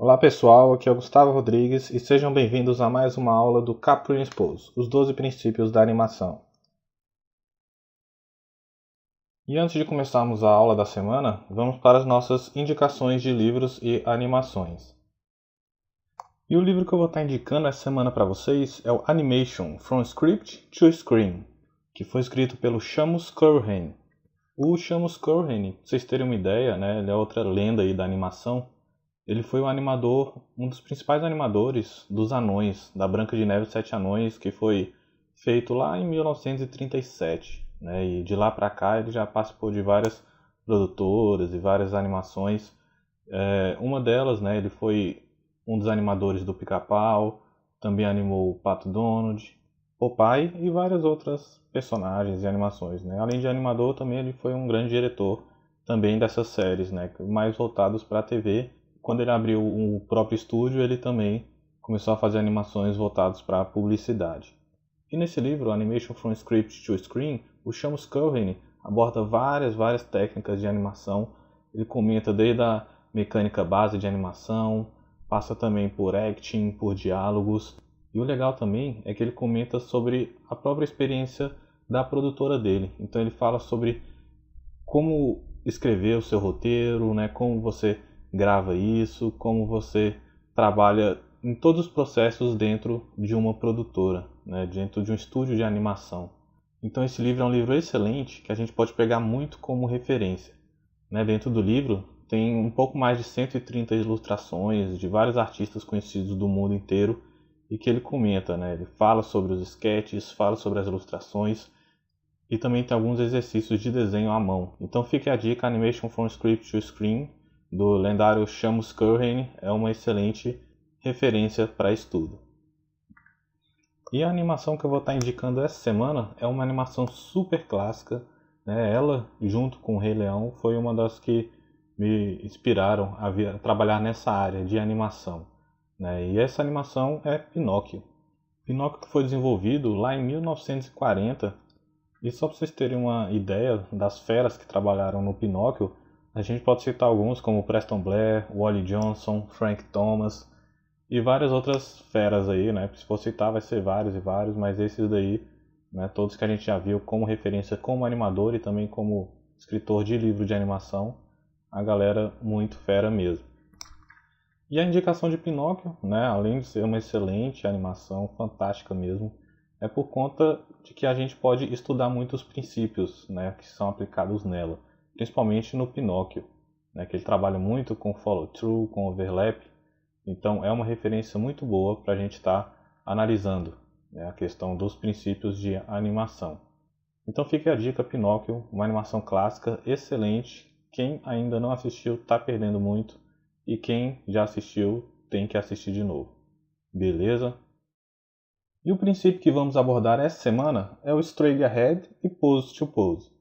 Olá pessoal, aqui é o Gustavo Rodrigues e sejam bem-vindos a mais uma aula do K-Principles, os 12 princípios da animação. E antes de começarmos a aula da semana, vamos para as nossas indicações de livros e animações. E o livro que eu vou estar indicando essa semana para vocês é o Animation From Script to Screen, que foi escrito pelo Shamus Curran. O Shamus Curran, para vocês terem uma ideia, ele é outra lenda aí da animação. Ele foi um dos principais animadores dos Anões, da Branca de Neve e Sete Anões, que foi feito lá em 1937. E de lá para cá ele já participou de várias produtoras e várias animações. Uma delas, ele foi um dos animadores do Pica-Pau, também animou o Pato Donald, Popeye e várias outras personagens e animações. Além de animador, também ele foi um grande diretor também dessas séries, mais voltados para a TV. Quando ele abriu o próprio estúdio, ele também começou a fazer animações voltadas para a publicidade. E nesse livro, Animation from Script to Screen, o Shamus Curran aborda várias técnicas de animação. Ele comenta desde a mecânica base de animação, passa também por acting, por diálogos. E o legal também é que ele comenta sobre a própria experiência da produtora dele. Então ele fala sobre como escrever o seu roteiro, como você grava isso, como você trabalha em todos os processos dentro de uma produtora, dentro de um estúdio de animação. Então esse livro é um livro excelente que a gente pode pegar muito como referência. Dentro do livro tem um pouco mais de 130 ilustrações de vários artistas conhecidos do mundo inteiro e que ele comenta, ele fala sobre os sketches, fala sobre as ilustrações e também tem alguns exercícios de desenho à mão. Então fica a dica, Animation from Script to Screen, do lendário Shamus Curran, é uma excelente referência para estudo. E a animação que eu vou estar indicando essa semana é uma animação super clássica. Ela, junto com o Rei Leão, foi uma das que me inspiraram a trabalhar nessa área de animação. E essa animação é Pinóquio. Pinóquio que foi desenvolvido lá em 1940. E só para vocês terem uma ideia das feras que trabalharam no Pinóquio, a gente pode citar alguns como Preston Blair, Wally Johnson, Frank Thomas e várias outras feras aí, Se for citar vai ser vários e vários, mas esses daí, todos que a gente já viu como referência como animador e também como escritor de livro de animação, a galera muito fera mesmo. E a indicação de Pinóquio, além de ser uma excelente animação, fantástica mesmo, é por conta de que a gente pode estudar muitos princípios que são aplicados nela, principalmente no Pinóquio, que ele trabalha muito com follow-through, com overlap. Então é uma referência muito boa para a gente estar analisando a questão dos princípios de animação. Então fica a dica, Pinóquio, uma animação clássica excelente. Quem ainda não assistiu está perdendo muito e quem já assistiu tem que assistir de novo. Beleza? E o princípio que vamos abordar essa semana é o Straight Ahead e Pose to Pose.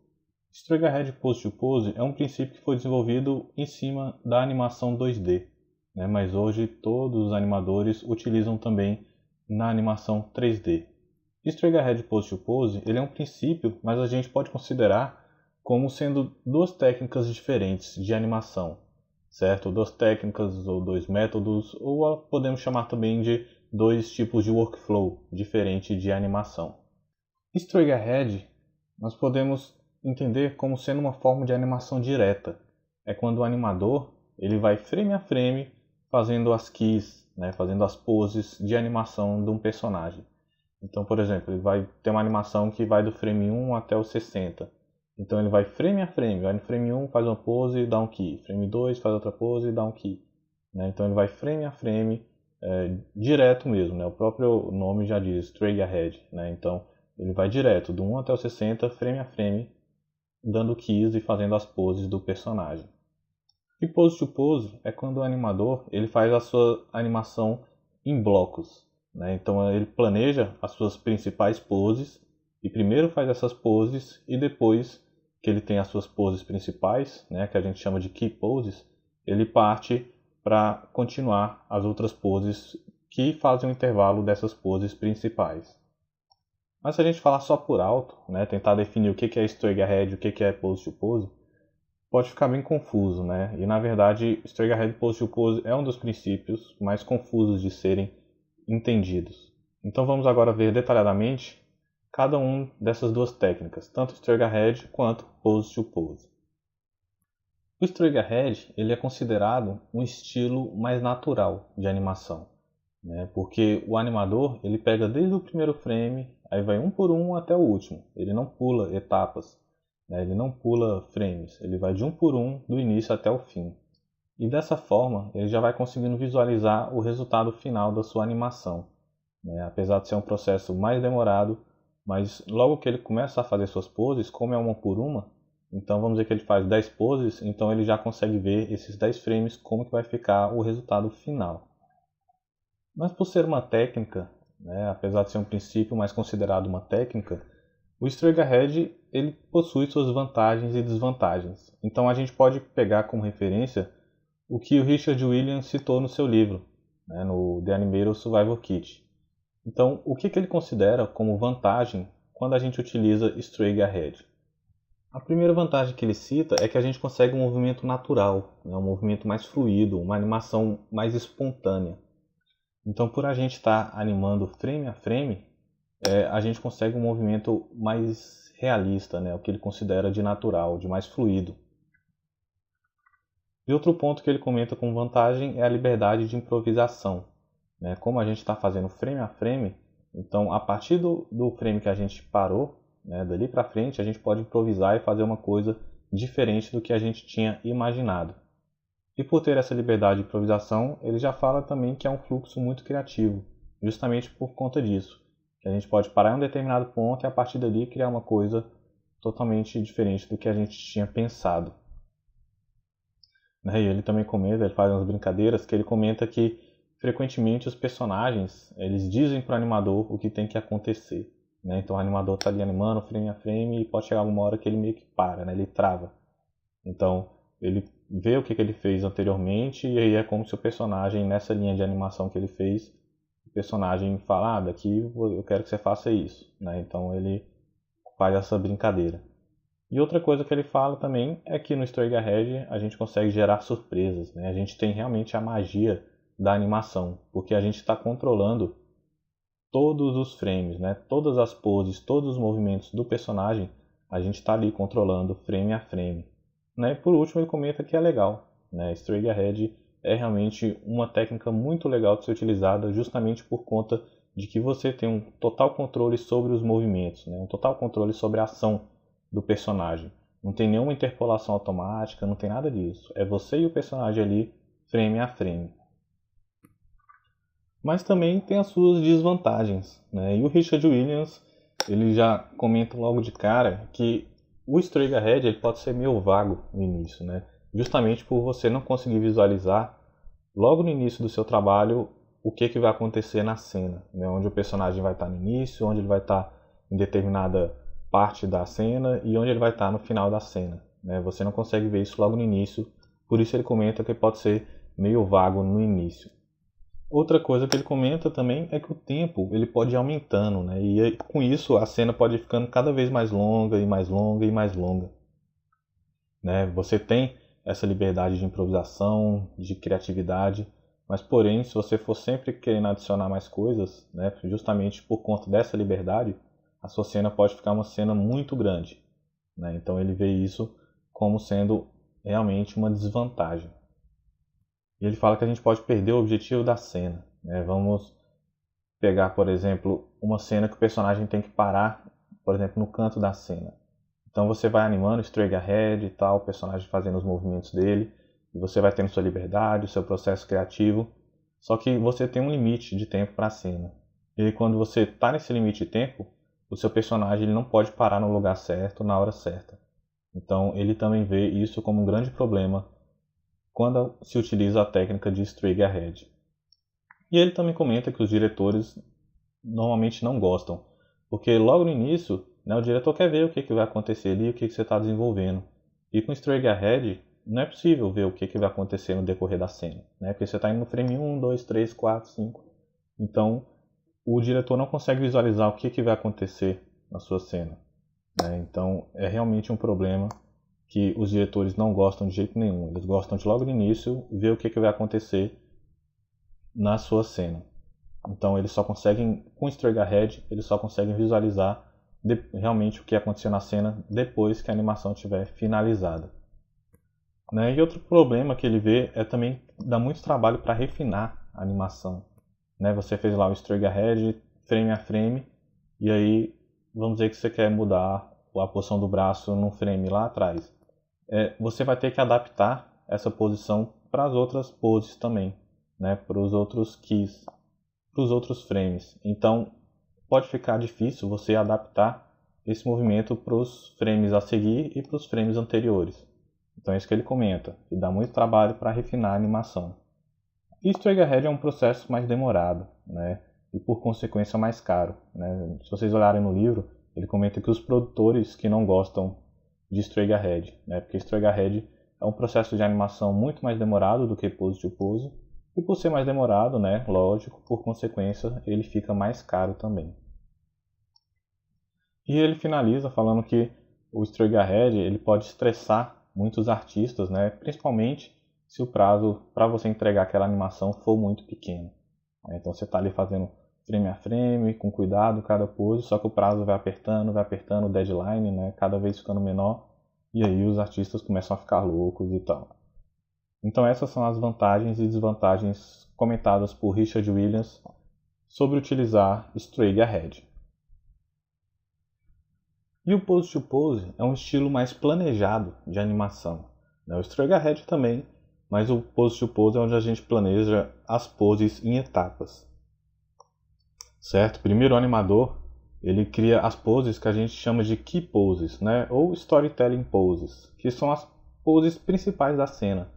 Straight Ahead e Pose to Pose é um princípio que foi desenvolvido em cima da animação 2D, mas hoje todos os animadores utilizam também na animação 3D. Straight Ahead e Pose to Pose ele é um princípio, mas a gente pode considerar como sendo duas técnicas diferentes de animação, certo? Duas técnicas ou dois métodos, ou podemos chamar também de dois tipos de workflow diferente de animação. Straight Ahead nós podemos entender como sendo uma forma de animação direta. É quando o animador ele vai frame a frame fazendo as keys, fazendo as poses de animação de um personagem. Então, por exemplo, ele vai ter uma animação que vai do frame 1 até o 60. Então ele vai frame a frame, vai no frame 1, faz uma pose e dá um key. Frame 2, faz outra pose e dá um key. Então ele vai frame a frame, direto mesmo. O próprio nome já diz, straight ahead. Então ele vai direto, do 1 até o 60, frame a frame, dando keys e fazendo as poses do personagem. E pose to pose é quando o animador ele faz a sua animação em blocos. Então ele planeja as suas principais poses e primeiro faz essas poses e depois que ele tem as suas poses principais, que a gente chama de key poses, ele parte para continuar as outras poses que fazem o intervalo dessas poses principais. Mas se a gente falar só por alto, tentar definir o que é straight ahead e o que é pose to pose, pode ficar bem confuso, né? E na verdade, straight ahead pose to pose é um dos princípios mais confusos de serem entendidos. Então vamos agora ver detalhadamente cada um dessas duas técnicas, tanto straight ahead quanto pose to pose. O straight ahead ele é considerado um estilo mais natural de animação, né? Porque o animador ele pega desde o primeiro frame, aí vai um por um até o último. Ele não pula etapas, né? Ele não pula frames, ele vai de um por um do início até o fim. E dessa forma ele já vai conseguindo visualizar o resultado final da sua animação, né? Apesar de ser um processo mais demorado, mas logo que ele começa a fazer suas poses, como é uma por uma, então vamos dizer que ele faz 10 poses, então ele já consegue ver esses 10 frames como que vai ficar o resultado final. Mas por ser uma técnica, né, apesar de ser um princípio, mas considerado uma técnica, o straight ahead ele possui suas vantagens e desvantagens. Então a gente pode pegar como referência o que o Richard Williams citou no seu livro, né, no The Animator Survival Kit. Então, o que ele considera como vantagem quando a gente utiliza straight ahead? A primeira vantagem que ele cita é que a gente consegue um movimento natural, né, um movimento mais fluido, uma animação mais espontânea. Então, por a gente estar animando frame a frame, a gente consegue um movimento mais realista, né, o que ele considera de natural, de mais fluido. E outro ponto que ele comenta como vantagem é a liberdade de improvisação, né? Como a gente está fazendo frame a frame, então a partir do frame que a gente parou, né, dali para frente, a gente pode improvisar e fazer uma coisa diferente do que a gente tinha imaginado. E por ter essa liberdade de improvisação, ele já fala também que é um fluxo muito criativo, justamente por conta disso. Que a gente pode parar em um determinado ponto e a partir dali criar uma coisa totalmente diferente do que a gente tinha pensado. E ele também comenta, ele faz umas brincadeiras, que ele comenta que frequentemente os personagens eles dizem para o animador o que tem que acontecer. Né? Então o animador está ali animando frame a frame e pode chegar uma hora que ele meio que para, né? Ele trava. Então ele vê o que ele fez anteriormente e aí é como se o personagem, nessa linha de animação que ele fez, o personagem fala, daqui eu quero que você faça isso. Né? Então ele faz essa brincadeira. E outra coisa que ele fala também é que no straight ahead a gente consegue gerar surpresas, né? A gente tem realmente a magia da animação, porque a gente está controlando todos os frames, né? Todas as poses, todos os movimentos do personagem, a gente está ali controlando frame a frame. Né? E por último ele comenta que é legal, né? Straight ahead é realmente uma técnica muito legal de ser utilizada justamente por conta de que você tem um total controle sobre os movimentos, né? Um total controle sobre a ação do personagem. Não tem nenhuma interpolação automática, não tem nada disso. É você e o personagem ali, frame a frame. Mas também tem as suas desvantagens, né? E o Richard Williams, ele já comenta logo de cara que o straight ahead ele pode ser meio vago no início, né? Justamente por você não conseguir visualizar logo no início do seu trabalho o que vai acontecer na cena, né? Onde o personagem vai estar no início, onde ele vai estar em determinada parte da cena e onde ele vai estar no final da cena, né? Você não consegue ver isso logo no início, por isso ele comenta que pode ser meio vago no início. Outra coisa que ele comenta também é que o tempo ele pode ir aumentando, né? E com isso a cena pode ir ficando cada vez mais longa e mais longa e mais longa, né? Você tem essa liberdade de improvisação, de criatividade, mas porém se você for sempre querendo adicionar mais coisas, né, justamente por conta dessa liberdade, a sua cena pode ficar uma cena muito grande, né? Então ele vê isso como sendo realmente uma desvantagem. E ele fala que a gente pode perder o objetivo da cena, né? Vamos pegar, por exemplo, uma cena que o personagem tem que parar, por exemplo, no canto da cena. Então você vai animando straight ahead e tal, o personagem fazendo os movimentos dele, e você vai tendo sua liberdade, o seu processo criativo, só que você tem um limite de tempo para a cena. E quando você está nesse limite de tempo, o seu personagem ele não pode parar no lugar certo, na hora certa. Então ele também vê isso como um grande problema quando se utiliza a técnica de straight ahead. E ele também comenta que os diretores normalmente não gostam, porque logo no início, né, o diretor quer ver o que vai acontecer ali, o que você está desenvolvendo. E com straight ahead não é possível ver o que vai acontecer no decorrer da cena, né, porque você está indo no frame 1, 2, 3, 4, 5. Então o diretor não consegue visualizar o que vai acontecer na sua cena, né? Então é realmente um problema que os diretores não gostam de jeito nenhum. Eles gostam de logo no início ver o que vai acontecer na sua cena. Então eles só conseguem, com Straight Ahead, eles só conseguem visualizar realmente o que aconteceu na cena depois que a animação estiver finalizada. Né? E outro problema que ele vê é também dá muito trabalho para refinar a animação. Né? Você fez lá o Straight Ahead, frame a frame, e aí vamos dizer que você quer mudar a posição do braço num frame lá atrás. Você vai ter que adaptar essa posição para as outras poses também, né? Para os outros keys, para os outros frames. Então pode ficar difícil você adaptar esse movimento para os frames a seguir e para os frames anteriores. Então é isso que ele comenta, que dá muito trabalho para refinar a animação. E Straight Ahead é um processo mais demorado, né? E por consequência mais caro. Né? Se vocês olharem no livro, ele comenta que os produtores que não gostam de Straight Ahead, né? Porque Straight Ahead é um processo de animação muito mais demorado do que Pose to Pose, e por ser mais demorado, né, lógico, por consequência, ele fica mais caro também. E ele finaliza falando que o Straight Ahead ele pode estressar muitos artistas, né, principalmente se o prazo para você entregar aquela animação for muito pequeno. Então você está ali fazendo frame a frame, com cuidado, cada pose, só que o prazo vai apertando, o deadline, né, cada vez ficando menor, e aí os artistas começam a ficar loucos e tal. Então essas são as vantagens e desvantagens comentadas por Richard Williams sobre utilizar Straight Ahead. E o Pose to Pose é um estilo mais planejado de animação. O Straight Ahead também, mas o Pose to Pose é onde a gente planeja as poses em etapas. Certo? Primeiro o animador, ele cria as poses que a gente chama de Key Poses, né? Ou Storytelling Poses, que são as poses principais da cena.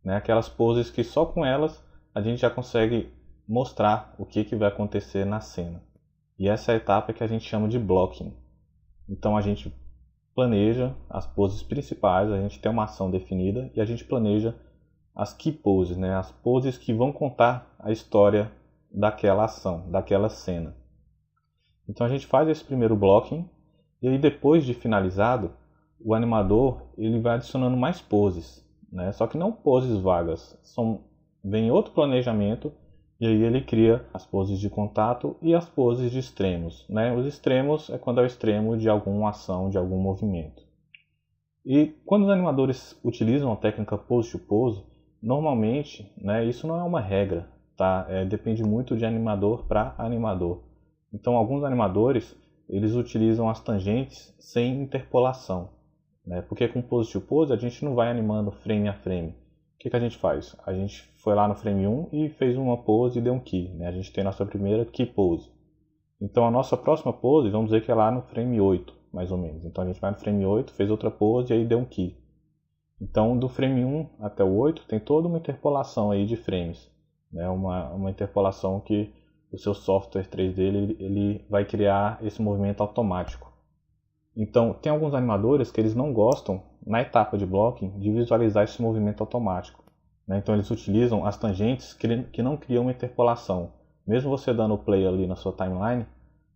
Né? Aquelas poses que só com elas a gente já consegue mostrar o que vai acontecer na cena. E essa é a etapa que a gente chama de blocking. Então a gente planeja as poses principais, a gente tem uma ação definida e a gente planeja as key poses, né? As poses que vão contar a história daquela ação, daquela cena. Então a gente faz esse primeiro blocking e aí depois de finalizado, o animador ele vai adicionando mais poses. Né? Só que não poses vagas, vem outro planejamento e aí ele cria as poses de contato e as poses de extremos. Né? Os extremos é quando é o extremo de alguma ação, de algum movimento. E quando os animadores utilizam a técnica Pose to Pose, normalmente, né, isso não é uma regra, tá? Depende muito de animador para animador. Então alguns animadores eles utilizam as tangentes sem interpolação. Porque com Pose to Pose a gente não vai animando frame a frame. O que a gente faz? A gente foi lá no frame 1 e fez uma pose e deu um key. A gente tem a nossa primeira key pose. Então a nossa próxima pose, vamos dizer que é lá no frame 8, mais ou menos. Então a gente vai no frame 8, fez outra pose e aí deu um key. Então do frame 1 até o 8 tem toda uma interpolação aí de frames. Uma interpolação que o seu software 3D ele vai criar esse movimento automático. Então, tem alguns animadores que eles não gostam, na etapa de blocking, de visualizar esse movimento automático. Então, eles utilizam as tangentes que não criam uma interpolação. Mesmo você dando play ali na sua timeline,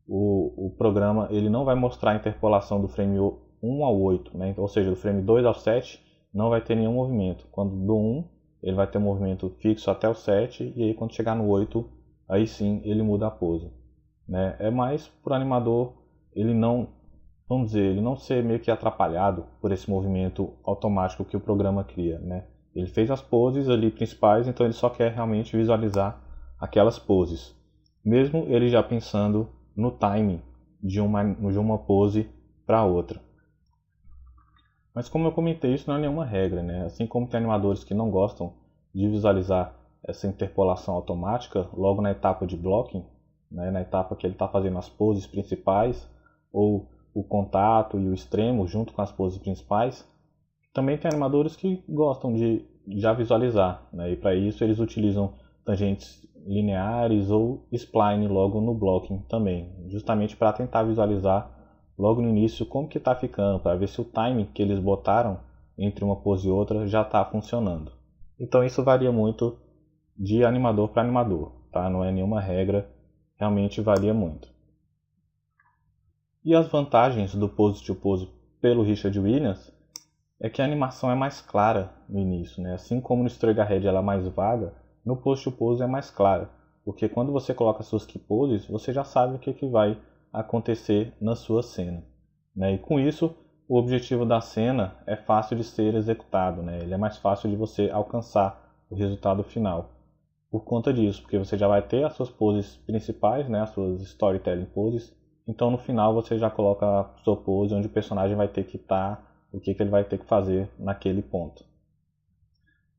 o programa ele não vai mostrar a interpolação do frame 1 ao 8. Ou seja, do frame 2 ao 7 não vai ter nenhum movimento. Quando do 1, ele vai ter um movimento fixo até o 7, e aí quando chegar no 8, aí sim ele muda a pose. É mais para o animador ele não ser meio que atrapalhado por esse movimento automático que o programa cria, Ele fez as poses ali principais, então ele só quer realmente visualizar aquelas poses, mesmo ele já pensando no timing de uma pose para outra. Mas como eu comentei, isso não é nenhuma regra, Assim como tem animadores que não gostam de visualizar essa interpolação automática logo na etapa de blocking, na etapa que ele está fazendo as poses principais, ou o contato e o extremo junto com as poses principais. Também tem animadores que gostam de já visualizar, e para isso eles utilizam tangentes lineares ou spline logo no blocking também, justamente para tentar visualizar logo no início como que está ficando, para ver se o timing que eles botaram entre uma pose e outra já está funcionando. Então isso varia muito de animador para animador, tá? Não é nenhuma regra, realmente varia muito. E as vantagens do Pose to Pose pelo Richard Williams é que a animação é mais clara no início, né? Assim como no Straight Ahead ela é mais vaga, no Pose to Pose é mais clara. Porque quando você coloca suas key poses, você já sabe o que vai acontecer na sua cena, né? E com isso, o objetivo da cena é fácil de ser executado, né? Ele é mais fácil de você alcançar o resultado final. Por conta disso, porque você já vai ter as suas poses principais, né? As suas storytelling poses. Então no final você já coloca a sua pose onde o personagem vai ter que estar, o que ele vai ter que fazer naquele ponto,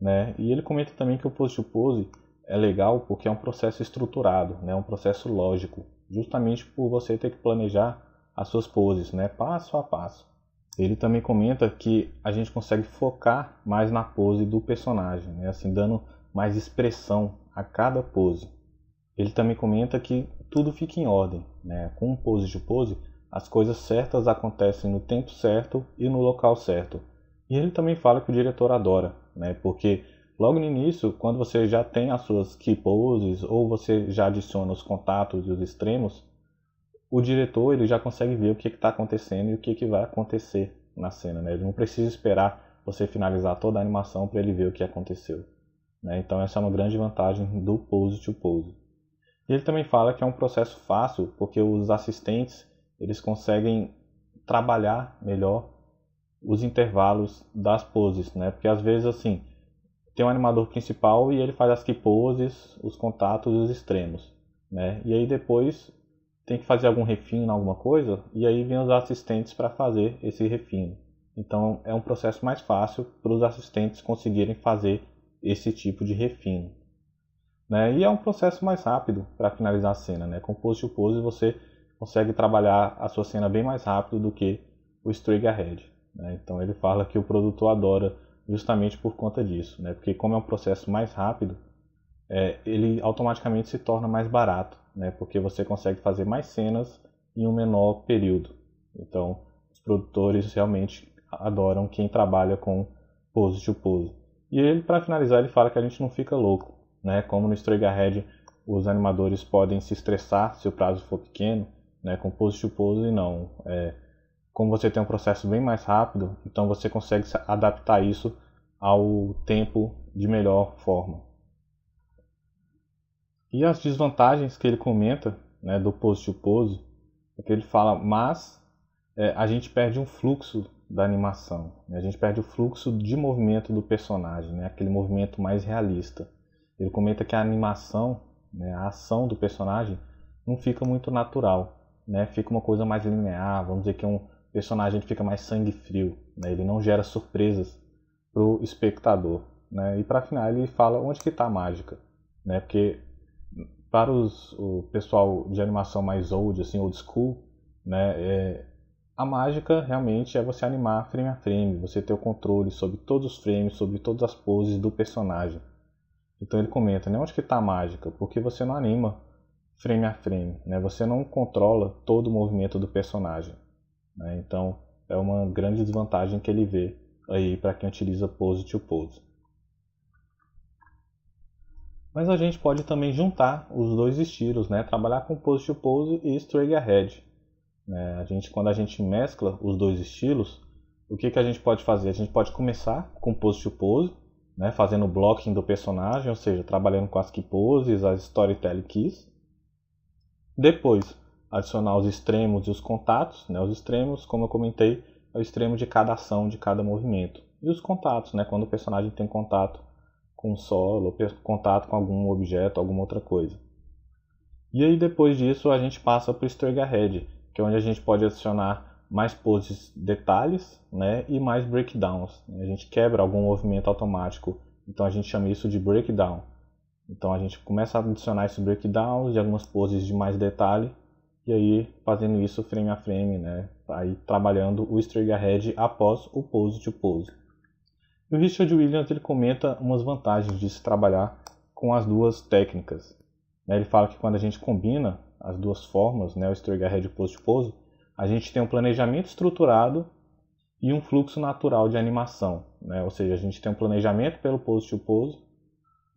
né? E ele comenta também que o pose to pose é legal porque é um processo estruturado, né? Um processo lógico, justamente por você ter que planejar as suas poses, né? Passo a passo. Ele também comenta que a gente consegue focar mais na pose do personagem, né? Assim, dando mais expressão a cada pose. Ele também comenta que tudo fica em ordem, né? Com o pose to pose, as coisas certas acontecem no tempo certo e no local certo. E ele também fala que o diretor adora, né? Porque logo no início, quando você já tem as suas key poses ou você já adiciona os contatos e os extremos, o diretor ele já consegue ver o que está acontecendo e o que vai acontecer na cena, né? Ele não precisa esperar você finalizar toda a animação para ele ver o que aconteceu, né? Então essa é uma grande vantagem do pose to pose. E ele também fala que é um processo fácil porque os assistentes eles conseguem trabalhar melhor os intervalos das poses, né? Porque às vezes assim tem um animador principal e ele faz as key poses, os contatos e os extremos, né? E aí depois tem que fazer algum refino em alguma coisa e aí vem os assistentes para fazer esse refino. Então é um processo mais fácil para os assistentes conseguirem fazer esse tipo de refino, né? E é um processo mais rápido para finalizar a cena, né? Com pose to pose você consegue trabalhar a sua cena bem mais rápido do que o straight ahead, né? Então ele fala que o produtor adora justamente por conta disso, né? Porque como é um processo mais rápido, ele automaticamente se torna mais barato, né? Porque você consegue fazer mais cenas em um menor período. Então os produtores realmente adoram quem trabalha com pose to pose. E ele, para finalizar, ele fala que a gente não fica louco, né? Como no Straight Ahead os animadores podem se estressar se o prazo for pequeno, né? Com pose to pose não. Como você tem um processo bem mais rápido, então você consegue adaptar isso ao tempo de melhor forma. E as desvantagens que ele comenta, né, do pose to pose, é que ele fala, mas a gente perde um fluxo da animação, né? A gente perde o fluxo de movimento do personagem, né? Aquele movimento mais realista. Ele comenta que a animação, né, a ação do personagem não fica muito natural, né? Fica uma coisa mais linear, vamos dizer que um personagem fica mais sangue frio, né? Ele não gera surpresas para o espectador, né? E para final ele fala onde que está a mágica, né? Porque para o pessoal de animação mais old, assim, old school, né? A mágica realmente é você animar frame a frame, você ter o controle sobre todos os frames, sobre todas as poses do personagem. Então ele comenta, né, onde que está a mágica? Porque você não anima frame a frame, né? Você não controla todo o movimento do personagem, né? Então é uma grande desvantagem que ele vê aí para quem utiliza pose to pose. Mas a gente pode também juntar os dois estilos, né? Trabalhar com pose to pose e straight ahead. Quando a gente mescla os dois estilos, o que a gente pode fazer? A gente pode começar com pose to pose, né, fazendo o blocking do personagem, ou seja, trabalhando com as key poses, as storytelling keys. Depois, adicionar os extremos e os contatos, né? Os extremos, como eu comentei, é o extremo de cada ação, de cada movimento. E os contatos, né? Quando o personagem tem contato com o solo, contato com algum objeto, alguma outra coisa. E aí depois disso a gente passa para o straight ahead, que é onde a gente pode adicionar mais poses detalhes, né, e mais breakdowns. A gente quebra algum movimento automático, então a gente chama isso de breakdown. Então a gente começa a adicionar esses breakdowns de algumas poses de mais detalhe, e aí fazendo isso frame a frame, né, aí trabalhando o straight ahead após o pose to pose. E o Richard Williams ele comenta umas vantagens de se trabalhar com as duas técnicas. Ele fala que quando a gente combina as duas formas, né, o straight ahead e o pose to pose, a gente tem um planejamento estruturado e um fluxo natural de animação, né? Ou seja, a gente tem um planejamento pelo pose to pose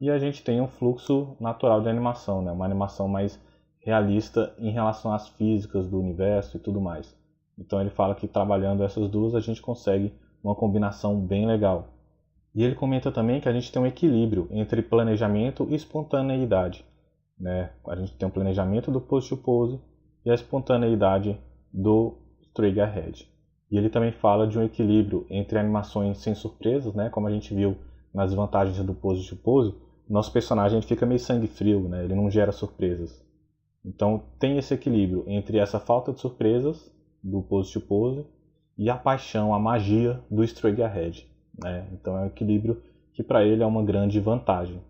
e a gente tem um fluxo natural de animação, né? Uma animação mais realista em relação às físicas do universo e tudo mais. Então ele fala que trabalhando essas duas a gente consegue uma combinação bem legal. E ele comenta também que a gente tem um equilíbrio entre planejamento e espontaneidade, né? A gente tem um planejamento do pose to pose e a espontaneidade do straight ahead. E ele também fala de um equilíbrio entre animações sem surpresas, né? Como a gente viu nas vantagens do pose to pose, nosso personagem fica meio sangue frio, né? Ele não gera surpresas. Então tem esse equilíbrio entre essa falta de surpresas do pose to pose e a paixão, a magia do straight ahead, né? Então é um equilíbrio que para ele é uma grande vantagem.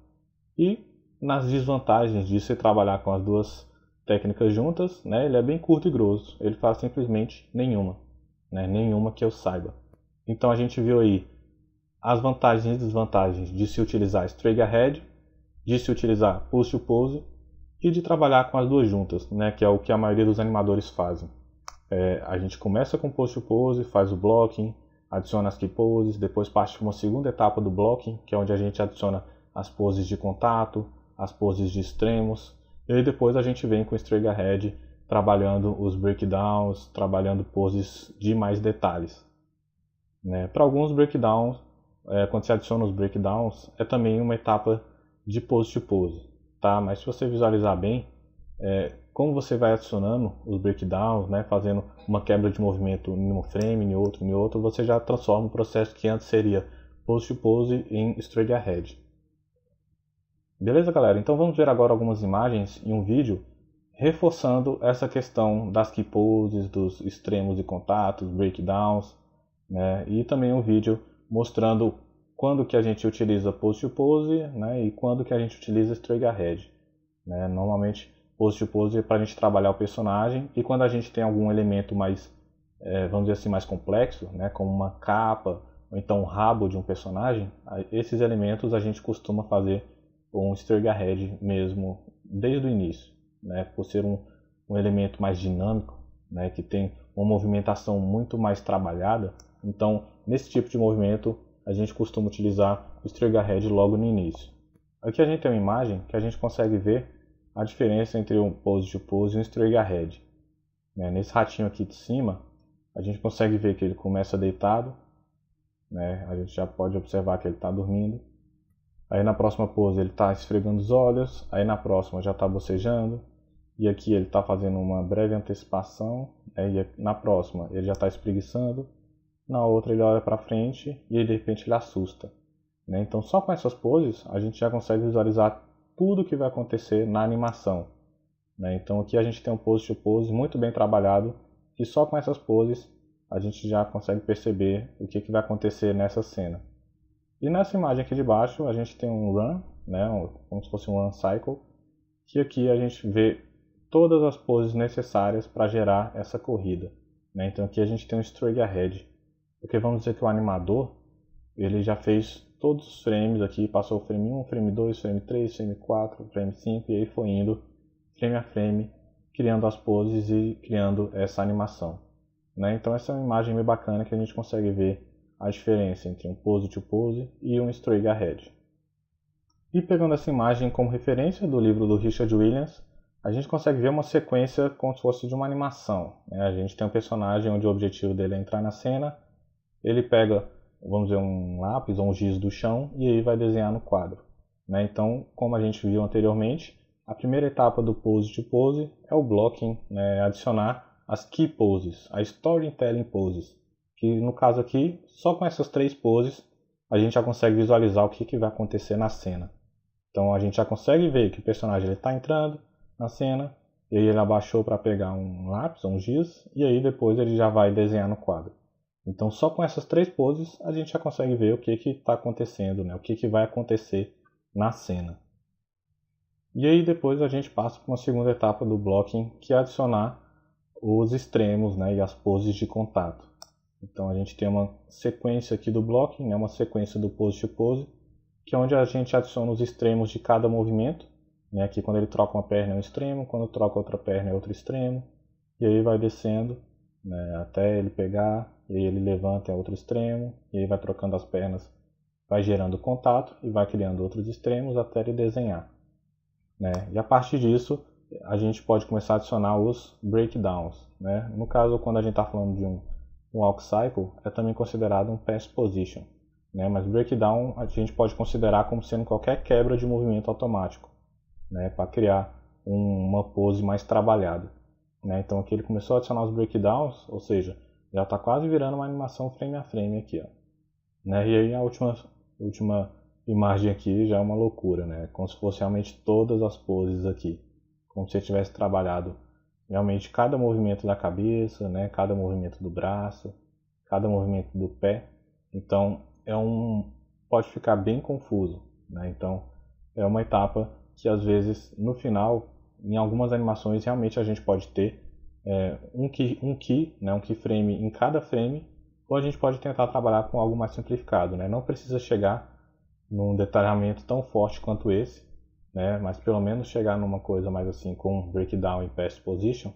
E nas desvantagens de se trabalhar com as duas técnicas juntas, né, ele é bem curto e grosso. Ele fala simplesmente nenhuma, né, nenhuma que eu saiba. Então a gente viu aí as vantagens e desvantagens de se utilizar straight ahead, de se utilizar pose to pose e de trabalhar com as duas juntas, né, que é o que a maioria dos animadores fazem. A gente começa com pose to pose, faz o blocking, adiciona as key poses, depois parte para uma segunda etapa do blocking, que é onde a gente adiciona as poses de contato, as poses de extremos, e aí depois a gente vem com o straight ahead, trabalhando os breakdowns, trabalhando poses de mais detalhes. Né? Para alguns breakdowns, quando se adiciona os breakdowns, é também uma etapa de pose to pose, tá? Mas se você visualizar bem, como você vai adicionando os breakdowns, né, fazendo uma quebra de movimento em um frame, em outro, você já transforma o processo que antes seria pose to pose em straight ahead. Beleza, galera? Então vamos ver agora algumas imagens e um vídeo reforçando essa questão das key poses, dos extremos de contatos, breakdowns, né? E também um vídeo mostrando quando que a gente utiliza pose to pose, né? E quando que a gente utiliza straight ahead, né? Normalmente pose to pose é para a gente trabalhar o personagem, e quando a gente tem algum elemento mais, vamos dizer assim, mais complexo, né? Como uma capa ou então o rabo de um personagem, esses elementos a gente costuma fazer um straight ahead mesmo desde o início, né? Por ser um elemento mais dinâmico, né? Que tem uma movimentação muito mais trabalhada. Então, nesse tipo de movimento, a gente costuma utilizar o straight ahead logo no início. Aqui a gente tem uma imagem que a gente consegue ver a diferença entre um pose to pose e um straight ahead. Nesse ratinho aqui de cima, a gente consegue ver que ele começa deitado, né? A gente já pode observar que ele está dormindo. Aí na próxima pose ele está esfregando os olhos, aí na próxima já está bocejando, e aqui ele está fazendo uma breve antecipação, aí na próxima ele já está espreguiçando, na outra ele olha para frente e aí, de repente ele assusta. Né? Então só com essas poses a gente já consegue visualizar tudo o que vai acontecer na animação. Né? Então aqui a gente tem um pose to pose muito bem trabalhado, e só com essas poses a gente já consegue perceber o que vai acontecer nessa cena. E nessa imagem aqui de baixo a gente tem um run, né, como se fosse um run cycle, que aqui a gente vê todas as poses necessárias para gerar essa corrida. Né? Então aqui a gente tem um straight ahead, porque vamos dizer que o animador ele já fez todos os frames aqui, passou o frame 1, frame 2, frame 3, frame 4, frame 5, e aí foi indo frame a frame, criando as poses e criando essa animação. Né? Então essa é uma imagem bem bacana que a gente consegue ver a diferença entre um pose to pose e um straight ahead. E pegando essa imagem como referência do livro do Richard Williams, a gente consegue ver uma sequência como se fosse de uma animação. Né? A gente tem um personagem onde o objetivo dele é entrar na cena, ele pega, vamos dizer, um lápis ou um giz do chão e aí vai desenhar no quadro. Né? Então, como a gente viu anteriormente, a primeira etapa do pose to pose é o blocking, né? Adicionar as key poses, as storytelling poses, que no caso aqui, só com essas 3 poses, a gente já consegue visualizar o que vai acontecer na cena. Então a gente já consegue ver que o personagem está entrando na cena, e aí ele abaixou para pegar um lápis ou um giz, e aí depois ele já vai desenhar no quadro. Então só com essas 3 poses a gente já consegue ver o que está acontecendo, né? O que vai acontecer na cena. E aí depois a gente passa para uma segunda etapa do blocking, que é adicionar os extremos, né? E as poses de contato. Então a gente tem uma sequência aqui do blocking, né, uma sequência do pose to pose, que é onde a gente adiciona os extremos de cada movimento. Né, aqui quando ele troca uma perna é um extremo, quando troca outra perna é outro extremo, e aí vai descendo, né, até ele pegar, e aí ele levanta é outro extremo, e aí vai trocando as pernas, vai gerando contato e vai criando outros extremos até ele desenhar. Né? E a partir disso a gente pode começar a adicionar os breakdowns. Né? No caso, quando a gente está falando de um um walk cycle é também considerado um pass position, né? Mas breakdown a gente pode considerar como sendo qualquer quebra de movimento automático, né? Para criar uma pose mais trabalhada, né? Então aqui ele começou a adicionar os breakdowns, ou seja, já está quase virando uma animação frame a frame aqui, ó, né? E aí a última imagem aqui já é uma loucura, né? Como se fosse realmente todas as poses aqui, como se ele tivesse trabalhado realmente cada movimento da cabeça, né? Cada movimento do braço, cada movimento do pé. Então pode ficar bem confuso, né? Então é uma etapa que às vezes no final, em algumas animações realmente a gente pode ter um keyframe em cada frame, ou a gente pode tentar trabalhar com algo mais simplificado, né? Não precisa chegar num detalhamento tão forte quanto esse, né? Mas pelo menos chegar numa coisa mais assim com breakdown e pass position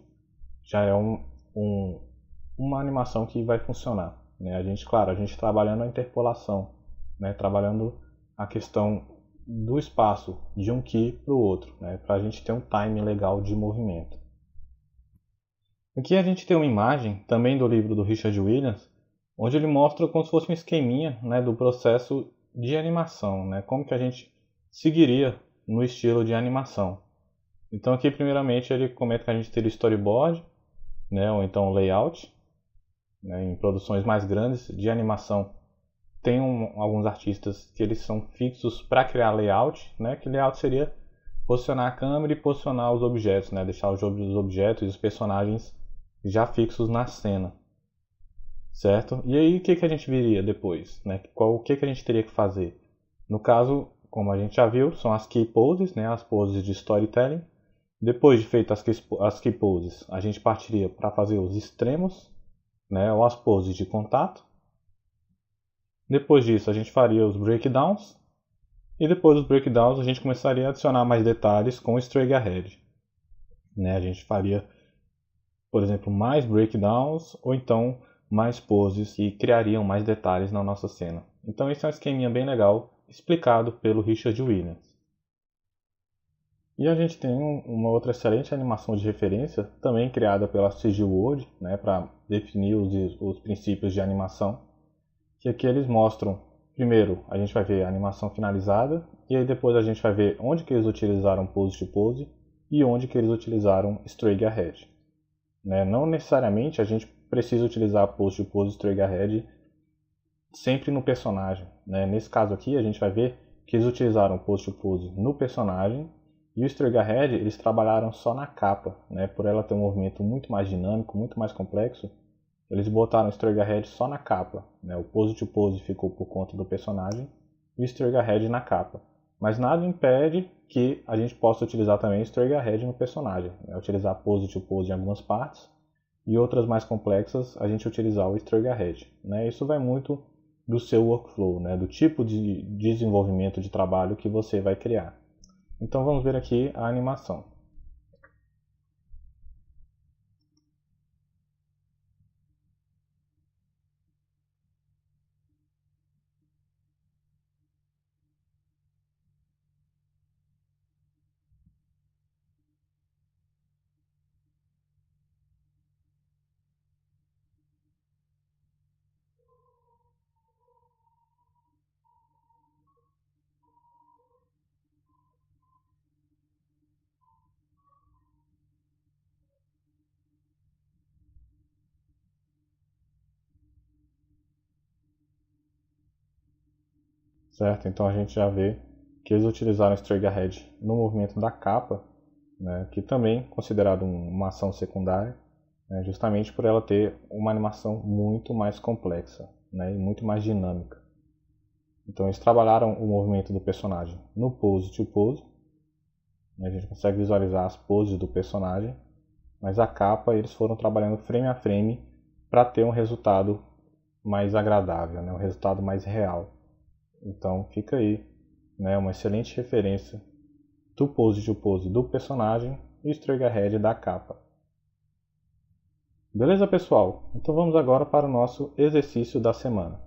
já é uma animação que vai funcionar, né? Claro, a gente trabalhando a interpolação, né? Trabalhando a questão do espaço de um key para o outro, né? Para a gente ter um time legal de movimento. Aqui a gente tem uma imagem também do livro do Richard Williams, onde ele mostra como se fosse um esqueminha, né, do processo de animação, né? Como que a gente seguiria no estilo de animação. Então aqui primeiramente ele comenta que a gente teria storyboard, né, ou então layout, né, em produções mais grandes de animação. Tem alguns artistas que eles são fixos para criar layout, né, que layout seria posicionar a câmera e posicionar os objetos, né, deixar os objetos e os personagens já fixos na cena, certo? E aí o que a gente viria depois, né? O que a gente teria que fazer? No caso, como a gente já viu, são as key poses, né, as poses de storytelling. Depois de feitas as key poses, a gente partiria para fazer os extremos, né, ou as poses de contato. Depois disso a gente faria os breakdowns. E depois dos breakdowns a gente começaria a adicionar mais detalhes com o straight ahead, né? A gente faria, por exemplo, mais breakdowns ou então mais poses que criariam mais detalhes na nossa cena. Então esse é um esqueminha bem legal explicado pelo Richard Williams. E a gente tem uma outra excelente animação de referência, também criada pela CG World, né, para definir os princípios de animação, que aqui eles mostram, primeiro a gente vai ver a animação finalizada, e aí depois a gente vai ver onde que eles utilizaram pose to pose e onde que eles utilizaram straight ahead. Né? Não necessariamente a gente precisa utilizar pose to pose e straight ahead sempre no personagem. Né? Nesse caso aqui a gente vai ver que eles utilizaram pose to pose no personagem, e o straight ahead eles trabalharam só na capa, né? Por ela ter um movimento muito mais dinâmico, muito mais complexo, eles botaram o straight ahead só na capa, né? O pose to pose ficou por conta do personagem e o straight ahead na capa. Mas nada impede que a gente possa utilizar também o straight ahead no personagem, né? Utilizar pose to pose em algumas partes e outras mais complexas a gente utilizar o straight ahead, né? Isso vai muito do seu workflow, né? Do tipo de desenvolvimento de trabalho que você vai criar. Então vamos ver aqui a animação. Certo? Então a gente já vê que eles utilizaram o straight ahead no movimento da capa, né, que também é considerado uma ação secundária, né, justamente por ela ter uma animação muito mais complexa, né, e muito mais dinâmica. Então eles trabalharam o movimento do personagem no pose to pose, né, a gente consegue visualizar as poses do personagem, mas a capa eles foram trabalhando frame a frame para ter um resultado mais agradável, né, um resultado mais real. Então fica aí, né, uma excelente referência do pose to pose do personagem e o straight ahead da capa. Beleza, pessoal? Então vamos agora para o nosso exercício da semana.